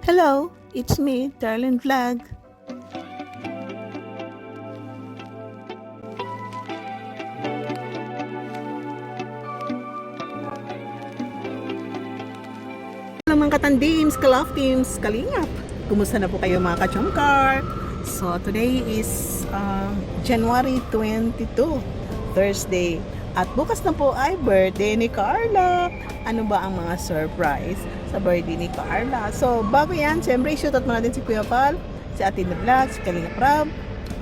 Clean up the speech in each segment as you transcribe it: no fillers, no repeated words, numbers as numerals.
Hello, it's me, Darlene Vlog. Hello mga katandims, kalove teams, kalingap. Kumusta na po kayo mga kachongkar? So today is January 22, Thursday. At bukas na po ay birthday ni Carla. Ano ba ang mga surprise sa birthday ni Carla? So bago yan, siyempre shoutout mo natin si Kuya Pal, si Ate na Vlog, si Kalingap Rob,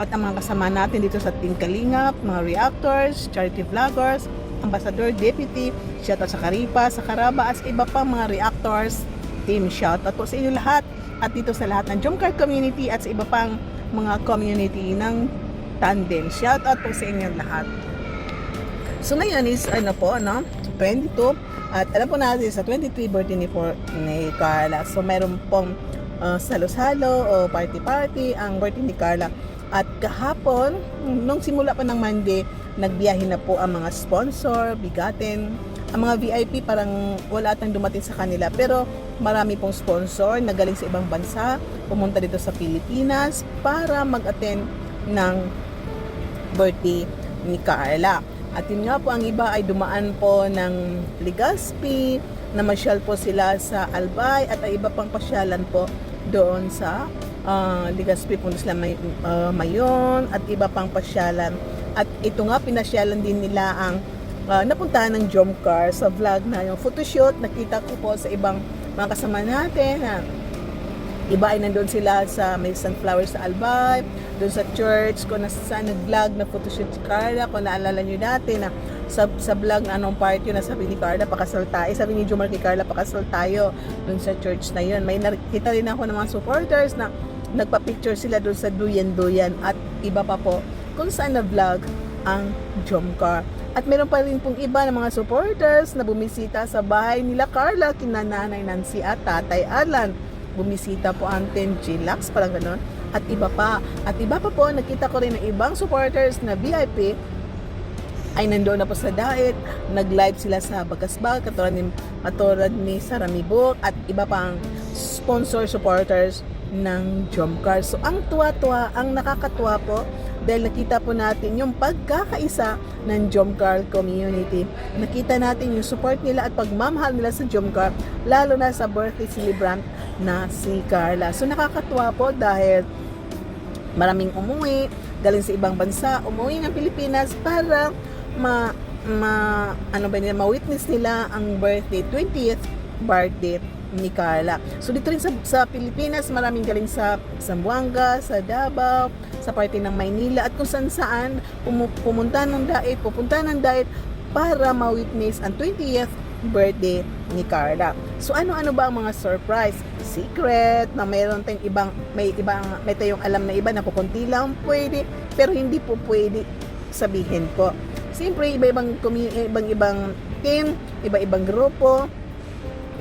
at ang mga kasama natin dito sa Team Kalingap, mga reactors, charity vloggers, ambassador, deputy, shoutout sa Karipa, sa Karaba, at sa iba pang mga reactors, team shoutout po sa inyo lahat. At dito sa lahat ng Jomcar community at sa iba pang mga community ng Tandem, shoutout po sa inyo lahat. So ngayon is 22 at alam po natin sa 23 birthday ni Carla. So meron pong salo-salo o party-party ang birthday ni Carla. At kahapon, nung simula pa ng Monday, nagbiyahe na po ang mga sponsor, bigatin. Ang mga VIP parang wala atang dumating sa kanila, pero marami pong sponsor na galing sa ibang bansa, pumunta dito sa Pilipinas para mag-attend ng birthday ni Carla. At yun nga po, ang iba ay dumaan po ng Legazpi, namasyal po sila sa Albay, at ang iba pang pasyalan po doon sa Legazpi po sila Mayon, at iba pang pasyalan. At ito nga, pinasyalan din nila ang napuntahan ng Jomcar sa vlog na yung photoshoot. Nakita ko po sa ibang mga kasama natin na iba ay nandun sila sa may sunflower sa Albay, doon sa church ko na saan nag-vlog na photoshoot si Carla. Kung naalala nyo dati na sa vlog na anong part yun na sabi ni Carla, pakasal tayo. Sabi ni Jomar kay Carla, pakasal tayo doon sa church na yun. May nakita rin ako ng mga supporters na nagpa-picture sila doon sa duyan-duyan at iba pa po kung saan na vlog ang Jomcar. At meron pa rin pong iba ng mga supporters na bumisita sa bahay nila Carla, kina Nanay Nancy at Tatay Alan. Bumisita po ang Team Chillax, parang gano'n. At iba pa. At iba pa po, nakita ko rin ng ibang supporters na VIP ay nandoon na po sa diet. Nag-live sila sa Bagasbag, katulad ni Saramibok at iba pang sponsor supporters ng Jomcar. So ang tuwa-tuwa, ang nakakatuwa po dahil nakita po natin yung pagkakaisa ng Jomcar community. Nakita natin yung support nila at pagmamahal nila sa Jomcar, lalo na sa birthday celebrant na si Carla. So nakakatuwa po dahil maraming umuwi, galing sa ibang bansa, umuwi ng Pilipinas para ma-witness nila ang birthday, 20th birthday ni Carla. So dito rin sa Pilipinas, maraming galing sa Zamboanga, sa Davao, sa parte ng Maynila at kung saan pupunta ng diet para ma-witness ang 20th birthday ni Carla. So ano-ano ba ang mga surprise? Secret na mayroon tayong may tayong alam na iba na kukunti lang pwede, pero hindi po pwede sabihin po. Siyempre iba-ibang team, iba-ibang grupo.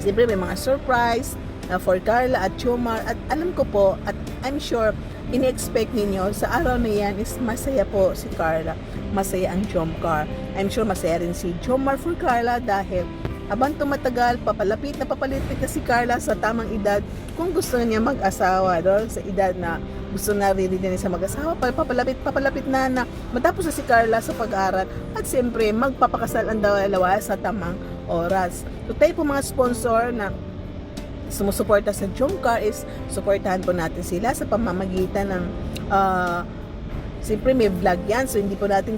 Siyempre may mga surprise for Carla at Jomar, at alam ko po at I'm sure ini-expect ninyo sa araw na yan is masaya po si Carla, masaya ang Jomcar. I'm sure masaya rin si Jomar for Carla dahil habang tumatagal, papalapit na si Carla sa tamang edad kung gusto niya mag-asawa, sa edad na gusto na rin niya sa mag-asawa, papalapit na matapos na si Carla sa pag-aaral at siyempre magpapakasal ang dalawa sa tamang oras. So tayo po mga sponsor na sumusuporta sa Jomcar is suportahan po natin sila sa pamamagitan ng siyempre may vlog yan, so hindi po natin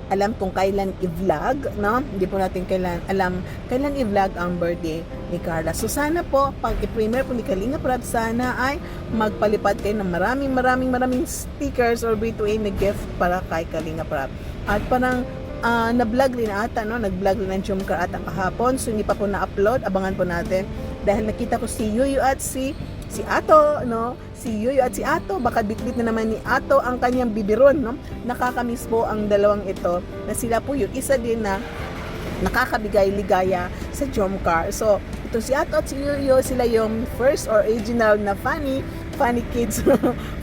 alam kung kailan i-vlog, no? Hindi po natin alam kailan i-vlog ang birthday ni Carla. So sana po pag i-premiere po ni Kalingap Rob, sana ay magpalipad kayo ng maraming stickers or B2A na gift para kay Kalingap Rob. At parang na-vlog rin ata, no? Nag-vlog rin ang Jomcar ata kahapon, so hindi pa po na-upload, abangan po natin dahil nakita ko si Yuyu at si Ato, no? Si Yuyu at si Ato, baka bitbit na naman ni Ato ang kanyang bibiron, no? Nakakamiss po ang dalawang ito na sila po yung isa din na nakakabigay ligaya sa Jomcar. So ito si Ato at si Yuyu, sila yung first original na funny kids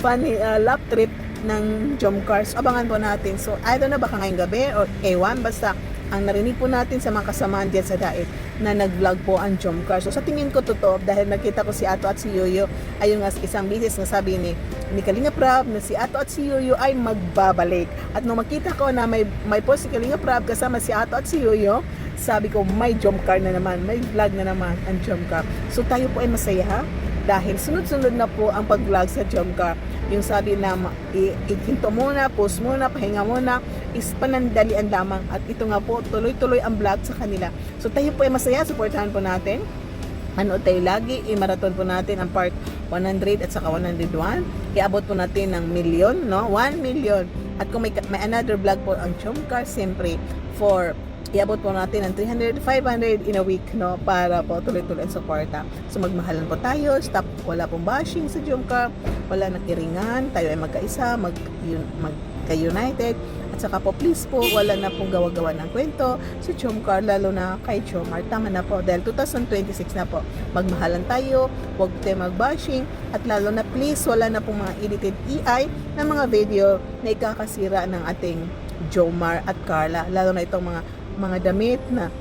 funny lap trip ng Jomcar. So abangan po natin. So I don't know, baka ngayong gabi or ewan, basta ang narinig po natin sa mga kasamaan dyan sa Daet na nag-vlog po ang Jomcar. So sa tingin ko totoo dahil nakita ko si Ato at si Yoyo ayun nga isang bisis na sabi ni Kalinga Prab na si Ato at si Yoyo ay magbabalik. At nung makita ko na may post si Kalinga Prab kasama si Ato at si Yoyo, sabi ko may Jomcar na naman, may vlog na naman ang Jomcar. So tayo po ay masaya dahil sunod-sunod na po ang pag-vlog sa Jomcar. Yung sabi na ikinto muna, post muna, pahinga muna, is panandalian lamang. At ito nga po, tuloy-tuloy ang vlog sa kanila. So tayo po ay masaya, supportahan po natin. Ano tayo lagi, i-marathon po natin ang part 100 at saka 101. Iabot po natin ng million, no? 1 million. At kung may another vlog po ang Jomcar, siyempre, iabot po natin ng 300, 500 in a week, no? Para po tuloy-tuloy ang suporta. So magmahalan po tayo, stop, wala pong bashing sa Jomcar, wala nakiringan, tayo ay magkaisa, magka-united. At saka po, please po, wala na pong gawa-gawa ng kwento sa Jomcar, lalo na kay Jomar. Tama na po, dahil 2026 na po. Magmahalan tayo, huwag tayo mag-bashing, at lalo na please, wala na pong mga edited AI na mga video na ikakasira ng ating Jomar at Carla. Lalo na itong mga damit na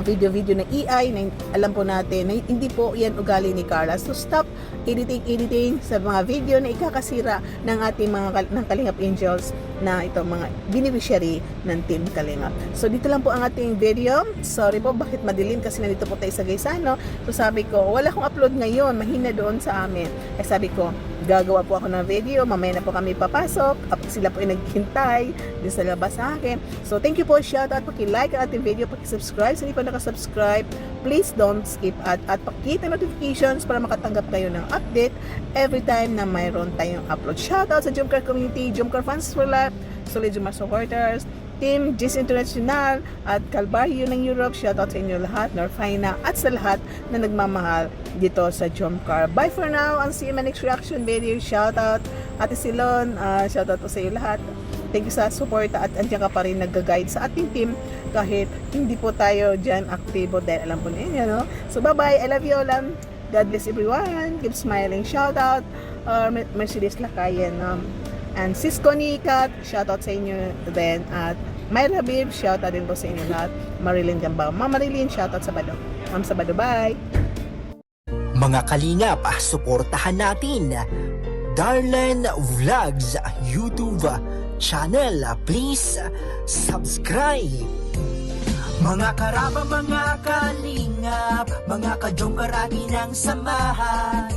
video-video ng AI na alam po natin na hindi po yan ugali ni Carla. So stop editing sa mga video na ikakasira ng ating ng Kalingap Angels na itong mga beneficiary ng Team Kalingap. So dito lang po ang ating video. Sorry po bakit madilim kasi nandito po tayo sa Gaisano. So sabi ko wala akong upload ngayon, mahina doon sa amin. Eh sabi ko gagawa po ako ng video, mamaya na po kami papasok, sila po ay naghintay din sa labas sa akin. So thank you po, shout out, paki-like ang ating video, paki-subscribe sa hindi pa nakasubscribe, please don't skip at pakita notifications para makatanggap kayo ng update every time na mayroon tayong upload. Shout out sa Jomcar community, Jomcar fans for life, solid Jomcar supporters, Team Gis International at Calvario ng Europe. Shoutout sa inyo lahat, Norfina at sa lahat na nagmamahal dito sa Jomcar. Bye for now and see you in my next reaction video. Shoutout Ate Silon, shoutout po sa iyo lahat. Thank you sa suporta at andiyan ka pa rin nag-guide sa ating team kahit hindi po tayo dyan aktibo dahil alam po ninyo, no? So bye bye, I love you all. God bless everyone. Keep smiling. Shoutout Mercedes Lacayen. And Cisco Nikat, shoutout sa inyo din. At Myra Bib, shoutout din po sa inyo lahat. Marilyn Gambao. Ma'am Marilyn, shoutout sa Bado. Ma'am sa Bado, bye! Mga kalingap, suportahan natin Darlen Vlogs YouTube channel. Please subscribe. Mga karaba, mga kalingap, mga ka-Jomcar atin ang samahan.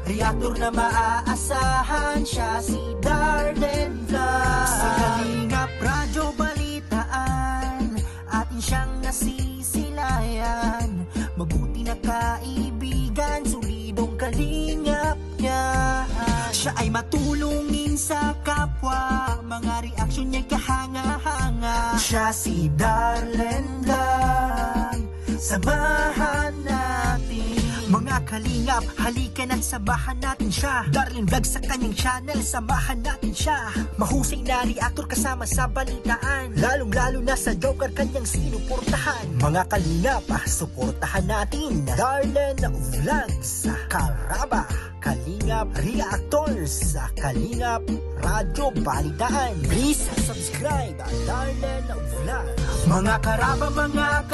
Reactor na maaasahan, siya si Darlen Vlogs. Sa Kalingap Radyo Balitaan, atin siyang nasisilayan. Mabuti na kaibigan, solidong kalingap niya. Siya ay matulungin sa kapwa, mga reaksyon niya'y kahanga-hanga. Siya si Darlen Vlogs, samahan natin. Mga kalingap, halika na't samahan natin siya. Darlen Vlogs sa kanyang channel, samahan natin siya. Mahusay na reactor kasama sa balitaan, lalong-lalo na sa Jomcar kanyang sinuportahan. Mga kalingap, suportahan natin Darlen Vlogs, Karaba, Kalingap Reactors, Kalingap Radyo Balitaan. Please subscribe Darlen Vlogs. Mga karaba, mga